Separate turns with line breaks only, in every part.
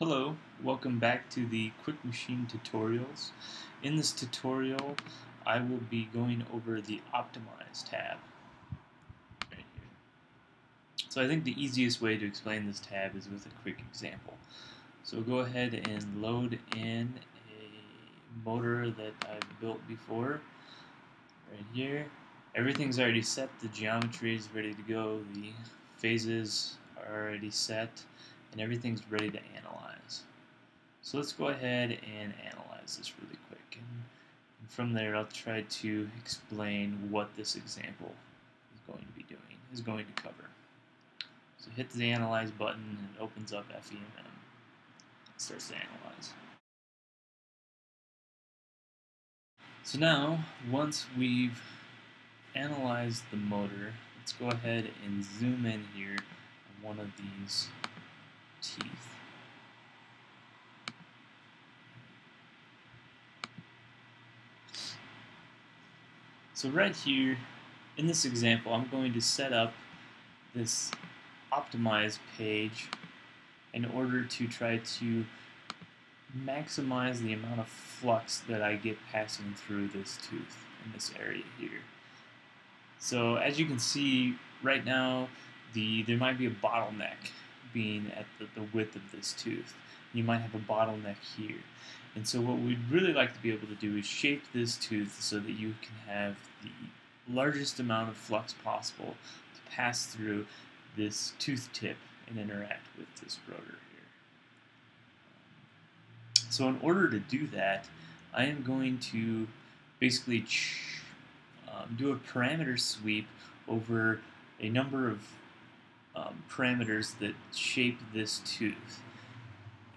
Hello, welcome back to the Quick Machine Tutorials. In this tutorial, I will be going over the Optimize tab right here. So I think the easiest way to explain this tab is with a quick example. So go ahead and load in a motor that I've built before right here. Everything's already set, the geometry is ready to go, the phases are already set, and everything's ready to analyze. So let's go ahead and analyze this really quick. And from there, I'll try to explain what this example is going to be doing, is going to cover. So hit the Analyze button, and it opens up FEMM. It starts to analyze. So now, once we've analyzed the motor, let's go ahead and zoom in here on one of these teeth. So right here, in this example, I'm going to set up this optimize page in order to try to maximize the amount of flux that I get passing through this tooth in this area here. So as you can see right now, there might be a bottleneck being at the width of this tooth. You might have a bottleneck here. And so what we'd really like to be able to do is shape this tooth so that you can have the largest amount of flux possible to pass through this tooth tip and interact with this rotor here. So in order to do that, I am going to basically do a parameter sweep over a number of parameters that shape this tooth.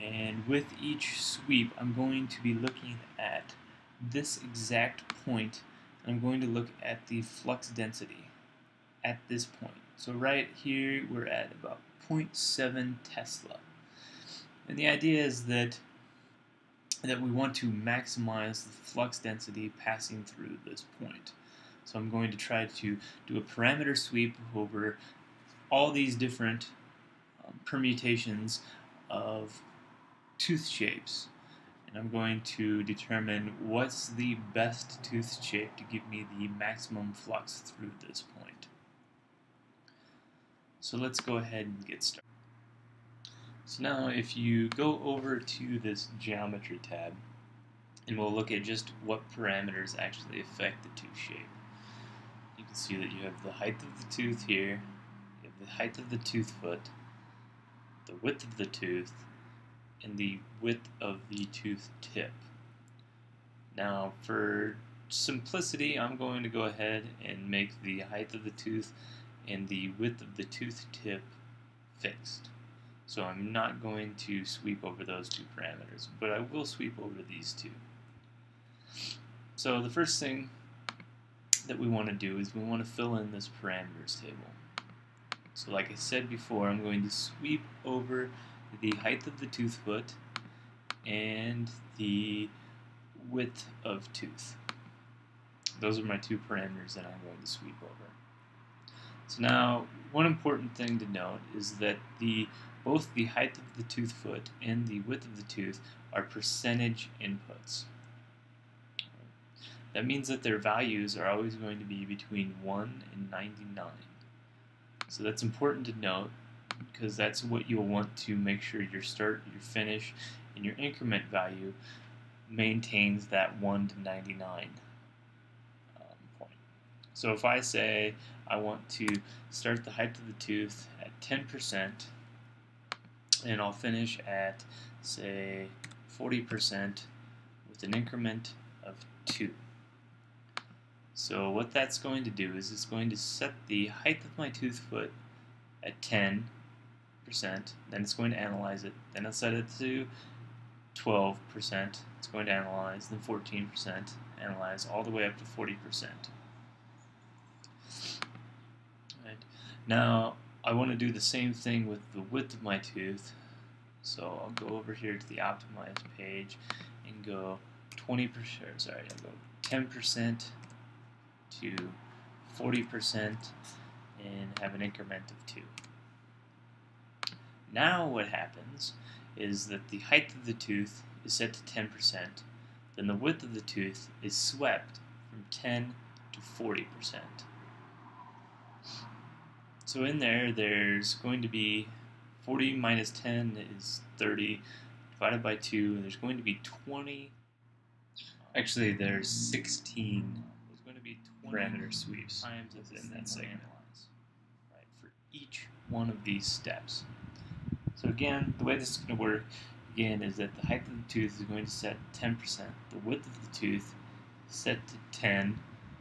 And with each sweep, I'm going to be looking at this exact point. I'm going to look at the flux density at this point. So right here, we're at about 0.7 Tesla. And the idea is that we want to maximize the flux density passing through this point. So I'm going to try to do a parameter sweep over all these different permutations of tooth shapes. And I'm going to determine what's the best tooth shape to give me the maximum flux through this point. So let's go ahead and get started. So now if you go over to this Geometry tab, and we'll look at just what parameters actually affect the tooth shape. You can see that you have the height of the tooth here, you have the height of the tooth foot, the width of the tooth, and the width of the tooth tip. Now for simplicity, I'm going to go ahead and make the height of the tooth and the width of the tooth tip fixed. So I'm not going to sweep over those two parameters, but I will sweep over these two. So the first thing that we want to do is we want to fill in this parameters table. So like I said before, I'm going to sweep over the height of the tooth foot and the width of tooth. Those are my two parameters that I'm going to sweep over. So now, one important thing to note is that both the height of the tooth foot and the width of the tooth are percentage inputs. That means that their values are always going to be between 1 and 99. So that's important to note because that's what you'll want to make sure your start, your finish, and your increment value maintains that 1 to 99 point. So if I say I want to start the height of the tooth at 10% and I'll finish at, say, 40% with an increment of 2. So what that's going to do is it's going to set the height of my tooth foot at 10%, then it's going to analyze it, then it'll set it to 12%, it's going to analyze, then 14%, analyze, all the way up to 40%. Right. Now, I want to do the same thing with the width of my tooth, so I'll go over here to the Optimize page and go 20%, sorry, I'll go 10% to 40% and have an increment of 2. Now what happens is that the height of the tooth is set to 10%, then the width of the tooth is swept from 10 to 40%. So in there's going to be 40 minus 10 is 30, divided by 2, and there's going to be 20. Actually, there's 16. There's going to be 20 parameter sweeps times within that segment, right, for each one of these steps. So again, the way this is going to work, again, is that the height of the tooth is going to set 10%. The width of the tooth is set to 10,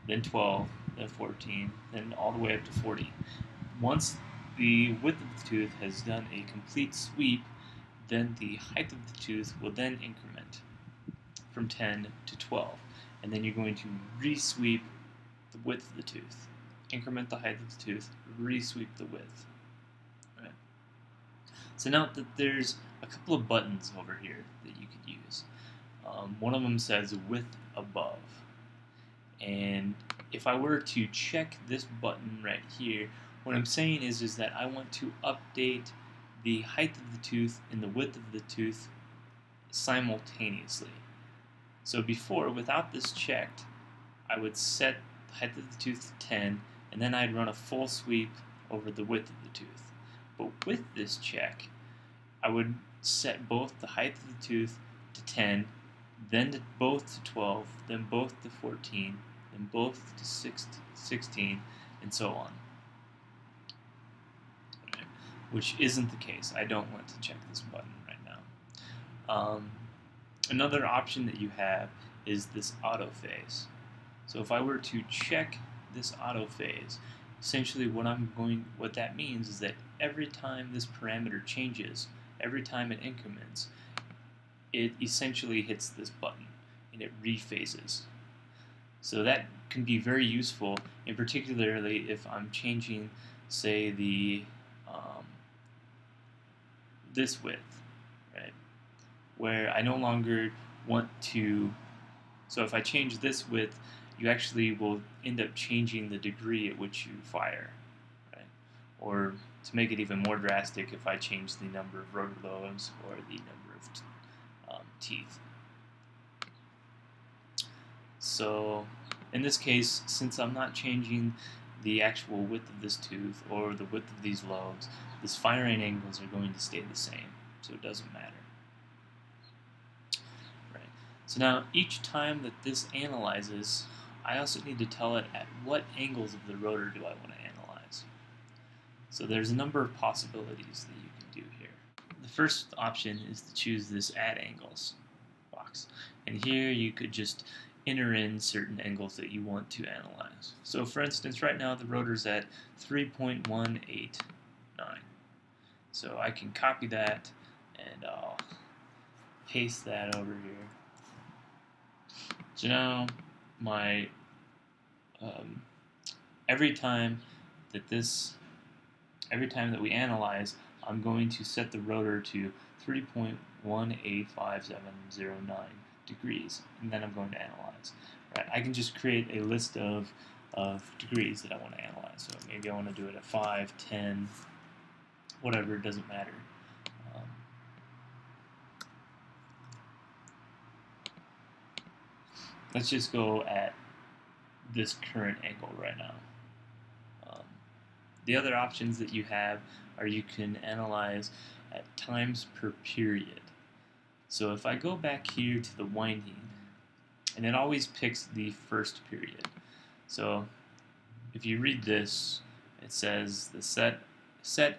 then 12, then 14, then all the way up to 40. Once the width of the tooth has done a complete sweep, then the height of the tooth will then increment from 10 to 12. And then you're going to re-sweep the width of the tooth, increment the height of the tooth, re-sweep the width. Right. So now that there's a couple of buttons over here that you could use. One of them says width above. And if I were to check this button right here, what I'm saying is that I want to update the height of the tooth and the width of the tooth simultaneously. So before, without this checked, I would set the height of the tooth to 10, and then I'd run a full sweep over the width of the tooth. But with this check, I would set both the height of the tooth to 10, then both to 12, then both to 14, then both to 16, and so on. Right. Which isn't the case. I don't want to check this button right now. Another option that you have is this auto phase. So if I were to check this auto phase, essentially what that means is that every time this parameter changes, every time it increments, it essentially hits this button and it rephases. So that can be very useful, and particularly if I'm changing, say, this width, right? Where I no longer want to, so if I change this width, you actually will end up changing the degree at which you fire, right? Or to make it even more drastic, if I change the number of rotor lobes or the number of teeth. So in this case, since I'm not changing the actual width of this tooth or the width of these lobes, these firing angles are going to stay the same, so it doesn't matter. Right. So now each time that this analyzes, I also need to tell it at what angles of the rotor do I want to analyze. So there's a number of possibilities that you can do here. The first option is to choose this add angles box, and here you could just enter in certain angles that you want to analyze. So for instance, right now the rotor's at 3.189. So I can copy that and I'll paste that over here. So now my every time that we analyze, I'm going to set the rotor to 3.185709 degrees, and then I'm going to analyze. Right? I can just create a list of degrees that I want to analyze. So maybe I want to do it at 5, 10, whatever, it doesn't matter. Let's just go at this current angle right now. The other options that you have are you can analyze at times per period. So if I go back here to the winding, and it always picks the first period. So if you read this, it says the set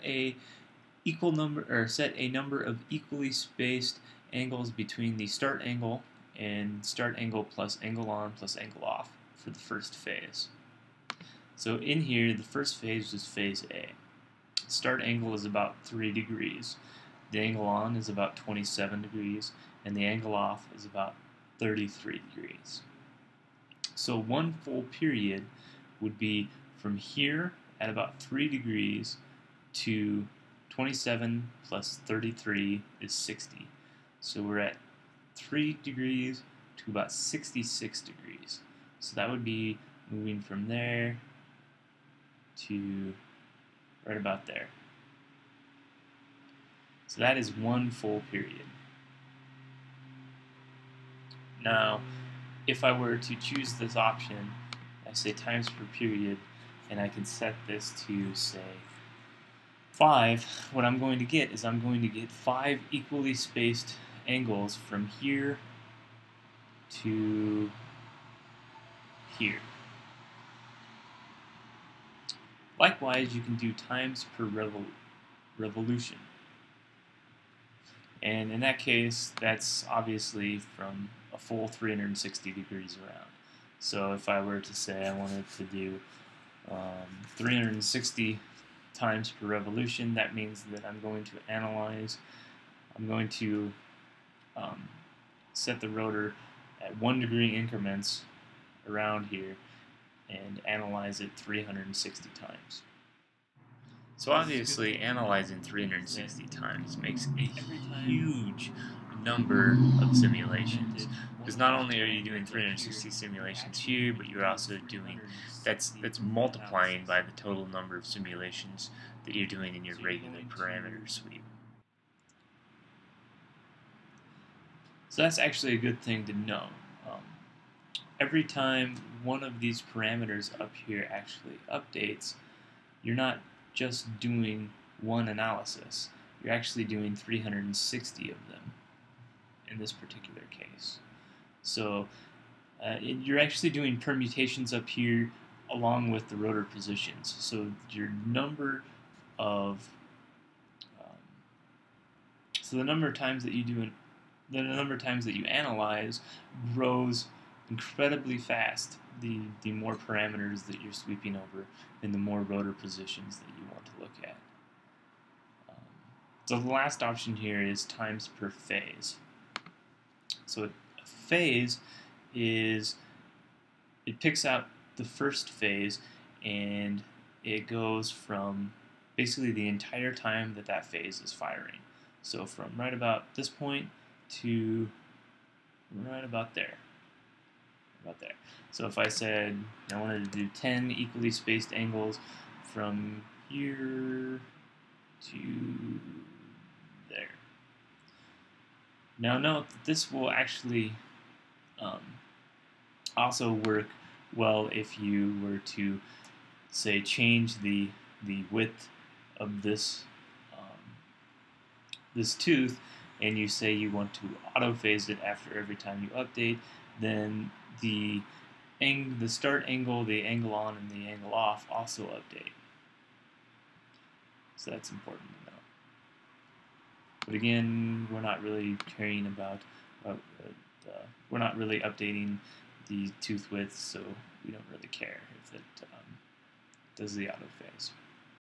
a number of equally spaced angles between the start angle and start angle plus angle on plus angle off for the first phase. So in here, the first phase is phase A. Start angle is about 3 degrees. The angle on is about 27 degrees, and the angle off is about 33 degrees. So one full period would be from here at about 3 degrees to 27 plus 33 is 60. So we're at 3 degrees to about 66 degrees. So that would be moving from there to right about there. So that is one full period. Now, if I were to choose this option, I say times per period, and I can set this to, say, 5, what I'm going to get is I'm going to get 5 equally spaced angles from here to here. Likewise, you can do times per revolution. And in that case, that's obviously from a full 360 degrees around. So if I were to say I wanted to do 360 times per revolution, that means that I'm going to set the rotor at 1 degree increments around here and analyze it 360 times. So obviously, analyzing 360 times makes a huge number of simulations, because not only are you doing 360 simulations here, but you're also doing that's multiplying by the total number of simulations that you're doing in your regular parameter sweep. So that's actually a good thing to know. Every time one of these parameters up here actually updates, you're not just doing one analysis. You're actually doing 360 of them in this particular case. So you're actually doing permutations up here along with the rotor positions. So your number of the number of times that you analyze grows incredibly fast the more parameters that you're sweeping over and the more rotor positions that you want to look at. So the last option here is times per phase. So a phase it picks out the first phase, and it goes from basically the entire time that phase is firing. So from right about this point to right about there. So if I said I wanted to do 10 equally spaced angles from here to there. Now note that this will actually also work well if you were to, say, change the width of this tooth, and you say you want to auto-phase it after every time you update, then the start angle, the angle on, and the angle off also update. So that's important to know. But again, we're not really caring about, we're not really updating the tooth width, so we don't really care if it does the auto phase.